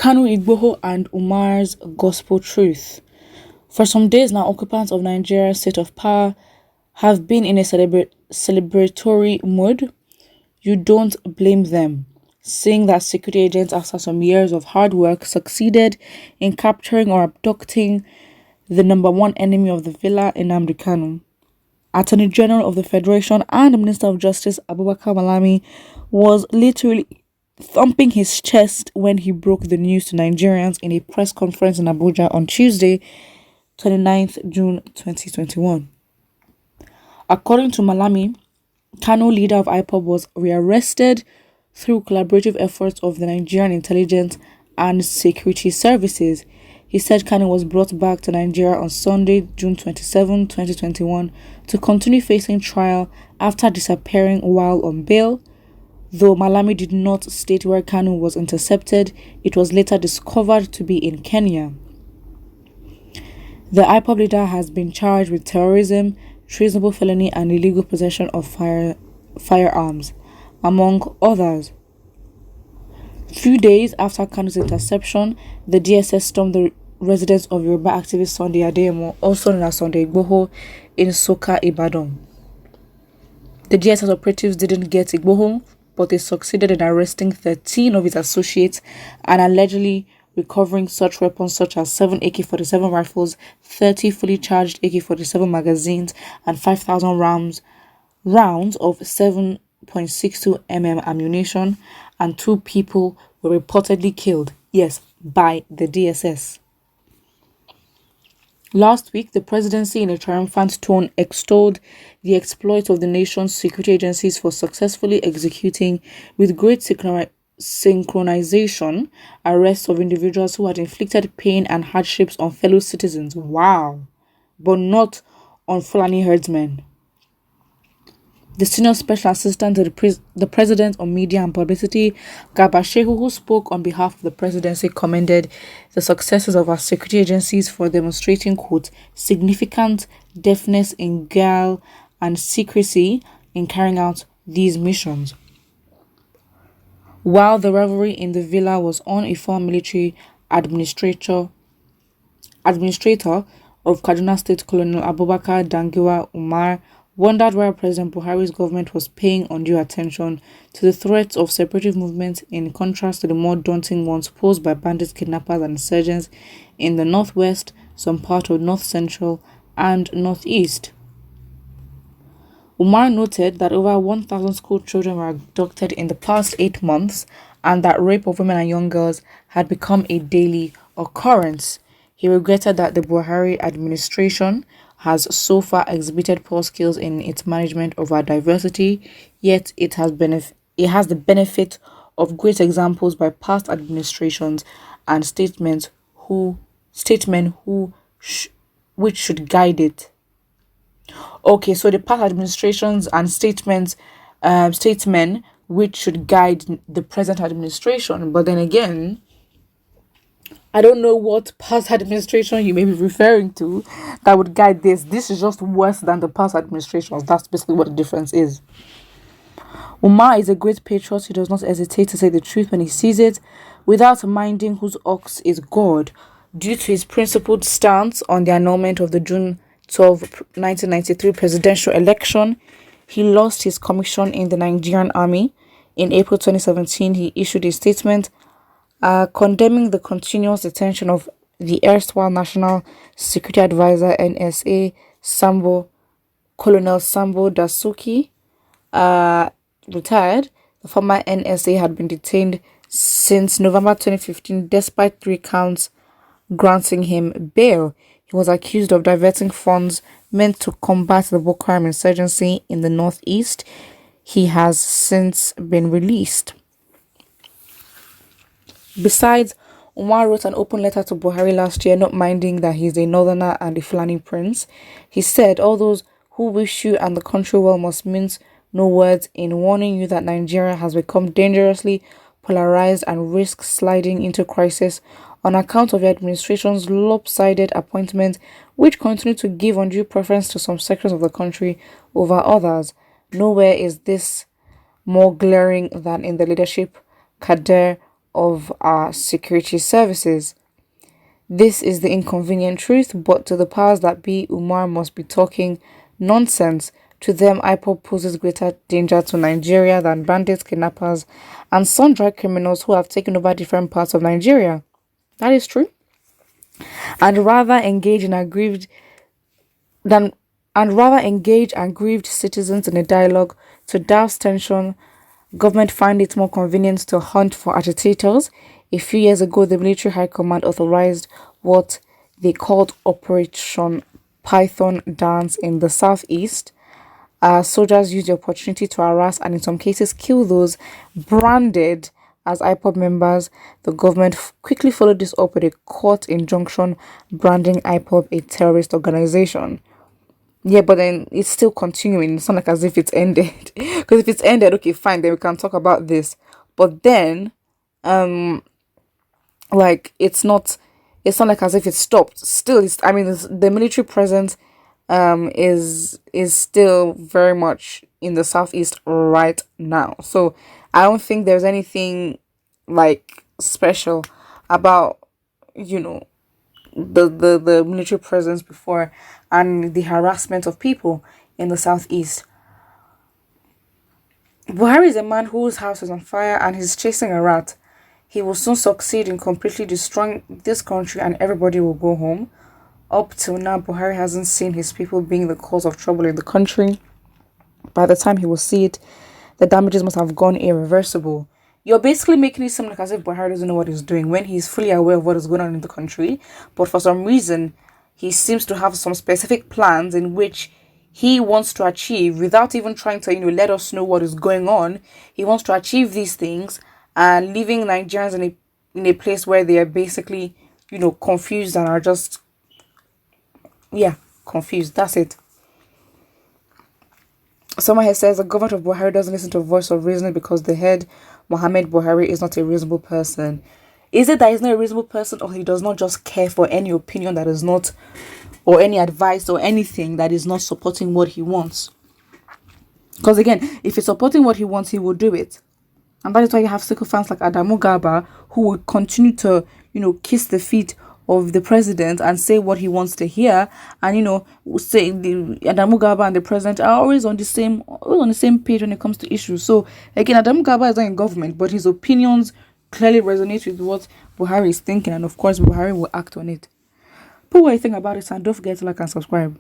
KANU IGBOHO and UMAR's gospel truth. For some days now, occupants of Nigeria's seat of power have been in a celebratory mood. You don't blame them, saying that security agents, after some years of hard work, succeeded in capturing or abducting the number one enemy of the villa, Nnamdi Kanu. Attorney General of the Federation and Minister of Justice Abubakar Malami was literally thumping his chest when he broke the news to Nigerians in a press conference in Abuja on Tuesday, 29th June 2021. According to Malami, Kanu, leader of IPOB, was rearrested through collaborative efforts of the Nigerian intelligence and security services. He said Kanu was brought back to Nigeria on Sunday, June 27, 2021, to continue facing trial after disappearing while on bail. Though Malami did not state where Kanu was intercepted, it was later discovered to be in Kenya. The IPOB leader has been charged with terrorism, treasonable felony, and illegal possession of firearms, among others. Few days after Kanu's interception, the DSS stormed the residence of Yoruba activist Sunday Adeyemo, also known as Sunday IGBOHO, in Soka, Ibadan. The DSS operatives didn't get IGBOHO, but they succeeded in arresting 13 of his associates and allegedly recovering such weapons such as 7 AK-47 rifles, 30 fully charged AK-47 magazines, and 5,000 rounds of 7.62 mm ammunition, and 2 people were reportedly killed, yes, by the DSS. Last week, the presidency, in a triumphant tone, extolled the exploit of the nation's security agencies for successfully executing, with great synchronization, arrests of individuals who had inflicted pain and hardships on fellow citizens. Wow! But not on Fulani herdsmen. The senior special assistant to the president on media and publicity, Garba Shehu, who spoke on behalf of the presidency, commended the successes of our security agencies for demonstrating, quote, significant deftness in guile and secrecy in carrying out these missions. While the revelry in the villa was on, a former military administrator of Kaduna State, Colonel Abubakar Dangiwa Umar, wondered why President Buhari's government was paying undue attention to the threats of separative movements in contrast to the more daunting ones posed by bandits, kidnappers, and insurgents in the northwest, some part of north central, and northeast. Umar noted that over 1,000 school children were abducted in the past 8 months and that rape of women and young girls had become a daily occurrence. He regretted that the Buhari administration has so far exhibited poor skills in its management of our diversity, yet it has the benefit of great examples by past administrations and which should guide it. Okay, so the past administrations and statesmen which should guide the present administration. But then again, I don't know what past administration you may be referring to that would guide this. This is just worse than the past administrations. That's basically what the difference is. Umar is a great patriot who does not hesitate to say the truth when he sees it, without minding whose ox is God. Due to his principled stance on the annulment of the June 12, 1993 presidential election, he lost his commission in the Nigerian army. In April 2017, he issued a statement condemning the continuous detention of the erstwhile National Security Advisor NSA Colonel Sambo Dasuki, retired. The former NSA had been detained since November 2015 despite 3 counts granting him bail. He was accused of diverting funds meant to combat the Boko Haram insurgency in the northeast. He has since been released. Besides, Umar wrote an open letter to Buhari last year, not minding that he is a northerner and a Fulani prince. He said, all those who wish you and the country well must mince no words in warning you that Nigeria has become dangerously polarized and risks sliding into crisis on account of the administration's lopsided appointments, which continue to give undue preference to some sectors of the country over others. Nowhere is this more glaring than in the leadership cadre of our security services. This is the inconvenient truth, but to the powers that be, Umar must be talking nonsense. To them, IPOB poses greater danger to Nigeria than bandits, kidnappers, and sundry criminals who have taken over different parts of Nigeria. That is true. And rather engage in aggrieved than and rather engage aggrieved citizens in a dialogue to douse tension, government find it more convenient to hunt for agitators. A few years ago, the military high command authorized what they called Operation Python Dance in the southeast. Soldiers used the opportunity to harass and in some cases kill those branded as IPOB members. The government quickly followed this up with a court injunction branding IPOB a terrorist organization. Yeah, but then it's still continuing. It's not like as if it's ended. Because if it's ended, okay, fine, then we can talk about this. But then, like it's not like as if it stopped. Still, the military presence is still very much in the southeast right now. So I don't think there's anything like special about the military presence before and the harassment of people in the southeast. Buhari is a man whose house is on fire and he's chasing a rat. He will soon succeed in completely destroying this country and everybody will go home. Up till now, Buhari hasn't seen his people being the cause of trouble in the country. By the time he will see it, the damages must have gone irreversible. You're basically making it seem like as if Buhari doesn't know what he's doing when he's fully aware of what is going on in the country. But for some reason, he seems to have some specific plans in which he wants to achieve without even trying to, let us know what is going on. He wants to achieve these things and leaving Nigerians in a place where they are basically, confused and are just, confused. That's it. Someone here says the government of Buhari doesn't listen to the voice of reason because the head, Mohammed Buhari, is not a reasonable person. Is it that he's not a reasonable person, or he does not just care for any opinion that is not, or any advice or anything that is not supporting what he wants? Because again, if he's supporting what he wants, he will do it. And that is why you have sycophants like Adamu Gaba who will continue to, kiss the feet of the president and say what he wants to hear. And, say Adamu Gaba and the president are always on the same page when it comes to issues. So again, Adamu Gaba is not in government, but his opinions clearly resonate with what Buhari is thinking. And of course, Buhari will act on it. Put what you think about it and don't forget to like and subscribe.